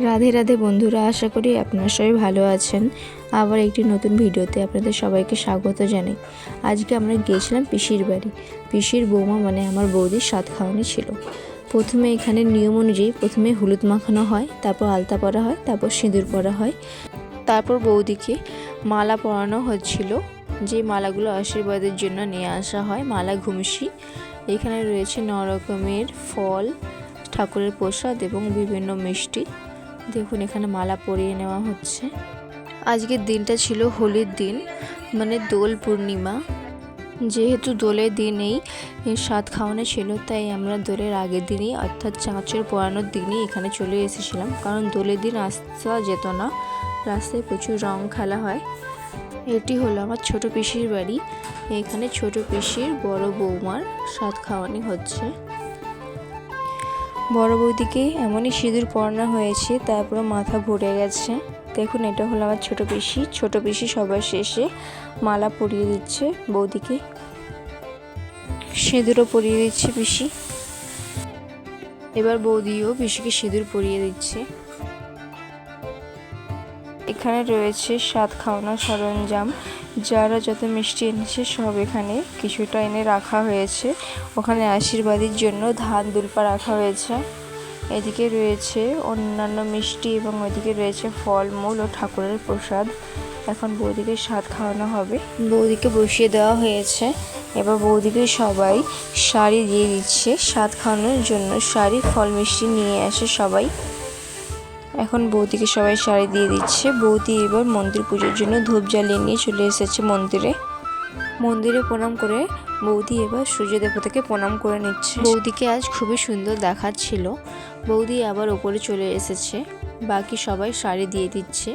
রাধে রাধে বন্ধুরা, আশা করি আপনারা সবাই ভালো আছেন। আবার একটি নতুন ভিডিওতে আপনাদের সবাইকে স্বাগত জানাই। আজকে আমরা গিয়েছিলাম পিসির বাড়ি। পিসির বৌমা মানে আমার বৌদির সাত খাওয়ানি ছিল। প্রথমে এখানে নিয়ম অনুযায়ী প্রথমে হলুদ মাখানো হয়, তারপর আলতা পরা হয়, তারপর সিঁদুর পরা হয়, তারপর বৌদিকে মালা পরানো হচ্ছিল। যে মালাগুলো আশীর্বাদের জন্য নিয়ে আসা হয়, মালা ঘুমসি। এখানে রয়েছে 9 রকমের ফল, ঠাকুরের প্রসাদ এবং বিভিন্ন মিষ্টি। দেখুন এখানে মালা পরিয়ে নেওয়া হচ্ছে। আজকের দিনটা ছিল হোলির দিন, মানে দোল পূর্ণিমা। যেহেতু দোলের দিনেই সাত খাওয়ানো ছিল, তাই আমরা দোলের আগের দিনই অর্থাৎ চাঁচের পরানোর দিনই এখানে চলে এসেছিলাম, কারণ দোলের দিন আসা যেত না। রাস্তায় প্রচুর রং খেলা হয়। এটি হলো আমার ছোট পিসির বাড়ি। এখানে ছোট পিসির বড় বৌমার সাত খাওয়ানি হচ্ছে। বড় বৌদিকে এমনই সিঁদুর পরানো হয়েছে, তারপরে মাথা ভরে গেছে। দেখুন এটা হলো আমার ছোট পিসি। ছোট পিসি সবার শেষে মালা পরিয়ে দিচ্ছে বৌদিকে, সিঁদুরও পরিয়ে দিচ্ছে পিসি। এবার বৌদিও পিসিকে সিঁদুর পরিয়ে দিচ্ছে। এখানে রয়েছে সাত খাওয়ানোর সরঞ্জাম, যারা যত মিষ্টি এনেছে সব এখানে কিছুটা এনে রাখা হয়েছে। ওখানে আশীর্বাদের জন্য ধান দুলপা রাখা হয়েছে। এদিকে রয়েছে অন্যান্য মিষ্টি এবং ওইদিকে রয়েছে ফলমূল ও ঠাকুরের প্রসাদ। এখন বৌদিকে সাত খাওয়ানো হবে। বৌদিকে বসিয়ে দেওয়া হয়েছে। এবার বৌদিকে সবাই শাড়ি দিয়ে দিচ্ছে সাত খাওয়ানোর জন্য। শাড়ি, ফল, মিষ্টি নিয়ে আসে সবাই। এখন বৌদিকে সবাই শাড়ি দিয়ে দিচ্ছে। বৌদি এবার মন্দির পুজোর জন্য ধূপ জ্বালিয়ে নিয়ে চলে এসেছে মন্দিরে প্রণাম করে বৌদি এবার সূর্য দেবতাকে প্রণাম করে নিচ্ছে। বৌদিকে আজ খুবই সুন্দর দেখাচ্ছিল। বৌদি আবার ওপরে চলে এসেছে, বাকি সবাই শাড়ি দিয়ে দিচ্ছে।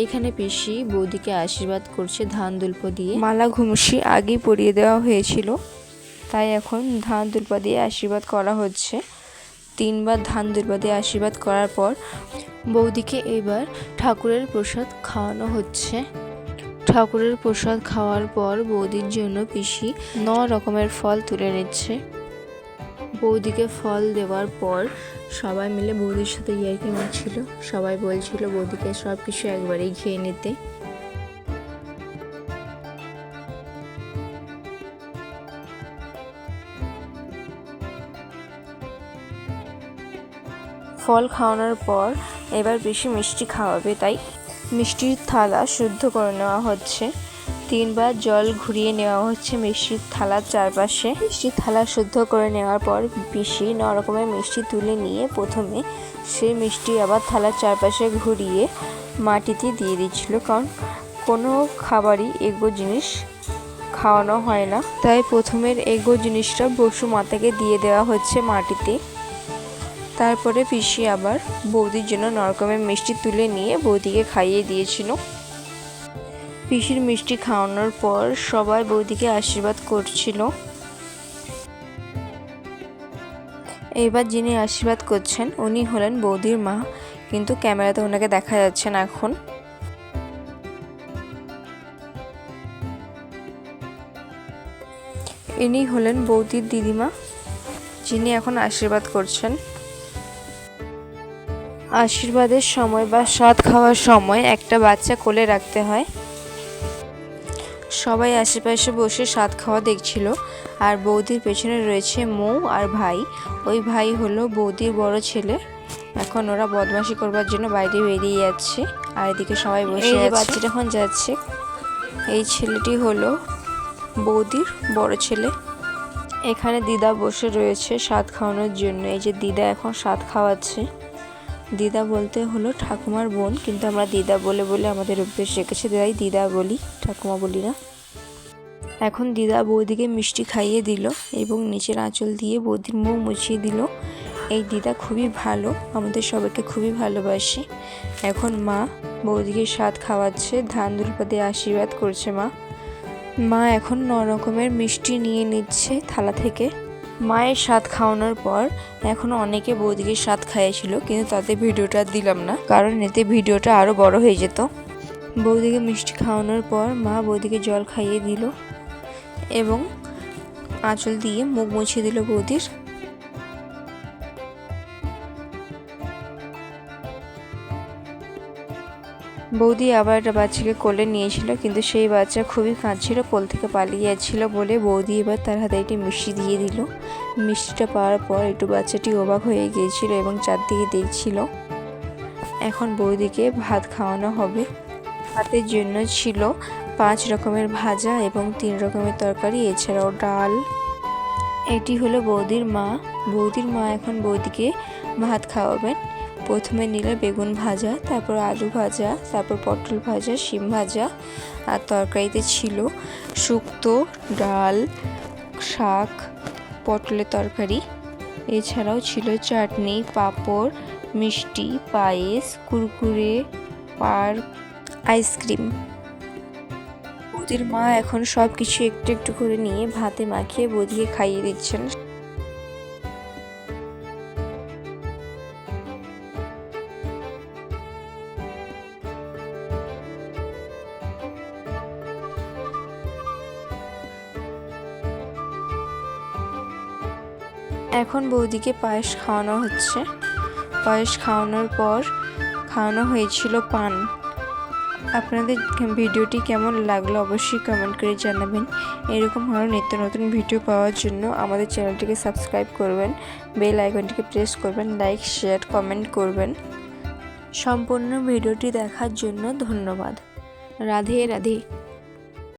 এইখানে পিসি বৌদিকে আশীর্বাদ করছে ধান দুল্প দিয়ে। মালা ঘুমসি আগেই পরিয়ে দেওয়া হয়েছিল, তাই এখন ধান দুল্পা দিয়ে আশীর্বাদ করা হচ্ছে। 3 বার ধান দুল্পা দিয়ে আশীর্বাদ করার পর বৌদিকে এবার ঠাকুরের প্রসাদ খাওয়ানো হচ্ছে। ঠাকুরের প্রসাদ খাওয়ার পর বৌদির জন্য পিসি 9 রকমের ফল তুলে নিচ্ছে। বৌদিকে ফল দেওয়ার পর সবাই মিলে বৌদির সাথে ইয়ার্কি মারছিল। সবাই বলছিল বৌদিকে সব কিছু একবারেই খেয়ে নিতে। ফল খাওয়ানোর পর এবার বেশি মিষ্টি খাওয়াবে, তাই মিষ্টির থালা শুদ্ধ করে নেওয়া হচ্ছে। 3 বার জল ঘুরিয়ে নেওয়া হচ্ছে মিষ্টির থালার চারপাশে। মিষ্টির থালা শুদ্ধ করে নেওয়ার পর পিসি 9 রকমের মিষ্টি তুলে নিয়ে প্রথমে সেই মিষ্টি আবার থালার চারপাশে ঘুরিয়ে মাটিতে দিয়ে দিচ্ছিল, কারণ কোনো খাবারই এগো জিনিস খাওয়ানো হয় না, তাই প্রথমের এগো জিনিসটা বসু মাতাকে দিয়ে দেওয়া হচ্ছে মাটিতে। তারপরে পিসি আবার বৌদির জন্য 9 রকমের মিষ্টি তুলে নিয়ে বৌদিকে খাইয়ে দিয়েছিল। পিসির মিষ্টি খাওয়ানোর পর সবাই বৌদিকে আশীর্বাদ করছিল। এবার যিনি আশীর্বাদ করছেন উনি হলেন বৌদির মা, কিন্তু ক্যামেরাতে ওনাকে দেখা যাচ্ছে না এখন। ইনি হলেন বৌদির দিদিমা, যিনি এখন আশীর্বাদ করছেন। আশীর্বাদের সময় বা সাত খাওয়ার সময় একটা বাচ্চা কোলে রাখতে হয়। সবাই আশেপাশে বসে সাত খাওয়া দেখছিল, আর বৌদির পেছনে রয়েছে মৌ আর ভাই। ওই ভাই হলো বৌদির বড় ছেলে। এখন ওরা বদমাশি করবার জন্য বাইরে বেরিয়ে যাচ্ছে, আর এদিকে সবাই বসে আছে। বাচ্চাটা এখন যাচ্ছে। এই ছেলেটি হলো বৌদির বড় ছেলে। এখানে দিদা বসে রয়েছে সাত খাওয়ানোর জন্য। এই যে দিদা এখন সাত খাওয়াচ্ছে। দিদা বলতে হলো ঠাকুমার বোন, কিন্তু আমরা দিদা বলে বলে আমাদের অভ্যেস রেখেছে, তাই দিদা বলি, ঠাকুমা বলি না। এখন দিদা বৌদিকে মিষ্টি খাইয়ে দিল এবং নিচের আঁচল দিয়ে বৌদির মুখ মুছিয়ে দিল। এই দিদা খুবই ভালো, আমাদের সবাইকে খুবই ভালোবাসে। এখন মা বৌদিকে সাত খাওয়াচ্ছে, ধান দুল্পা দিয়ে আশীর্বাদ করছে মা এখন 9 রকমের মিষ্টি নিয়ে নিচ্ছে থালা থেকে। মায়ের সাত খাওয়ানোর পর এখন অনেকে বৌদিকে সাত খাইয়েছিল, কিন্তু তাতে ভিডিওটা দিলাম না, কারণ এতে ভিডিওটা আরও বড় হয়ে যেত। বৌদিকে মিষ্টি খাওয়ানোর পর মা বৌদিকে জল খাইয়ে দিল এবং আঁচল দিয়ে মুখ মুছিয়ে দিল বৌদির। বৌদি আবার একটা বাচ্চাকে কোলে নিয়েছিল, কিন্তু সেই বাচ্চা খুবই কাঁদছিল, কোল থেকে পালিয়ে যাচ্ছিল বলে বৌদি এবার তার হাতে একটি মিষ্টি দিয়ে দিল। মিষ্টিটা পাওয়ার পর একটু বাচ্চাটি অবাক হয়ে গিয়েছিল এবং চারদিকে দেখছিল। এখন বৌদিকে ভাত খাওয়ানো হবে। ভাতের জন্য ছিল 5 রকমের ভাজা এবং 3 রকমের তরকারি, এছাড়াও ডাল। এটি হলো বৌদির মা। বৌদির মা এখন বৌদিকে ভাত খাওয়াবেন। প্রথমে নিলে বেগুন ভাজা, তারপর আলু ভাজা, তারপর পটল ভাজা, শিম ভাজা, আর তরকারিতে ছিল শুক্তো, ডাল, শাক, পটলের তরকারি। এছাড়াও ছিল চাটনি, পাঁপড়, মিষ্টি, পায়েস, কুরকুরে, আর আইসক্রিম। বৌদির মা এখন সব কিছু একটু একটু করে নিয়ে ভাতে মাখিয়ে বৌদিকে খাইয়ে দিচ্ছেন। এখন বৌদিকে পায়েস খাওয়ানো হচ্ছে। পায়েস খাওয়ানোর পর খাওয়ানো হয়েছিল পান। আপনাদের ভিডিওটি কেমন লাগলো অবশ্যই কমেন্ট করে জানাবেন। এরকম আরও নিত্য নতুন ভিডিও পাওয়ার জন্য আমাদের চ্যানেলটিকে সাবস্ক্রাইব করবেন, বেল আইকনটিকে প্রেস করবেন, লাইক, শেয়ার, কমেন্ট করবেন। সম্পূর্ণ ভিডিওটি দেখার জন্য ধন্যবাদ। রাধে রাধে।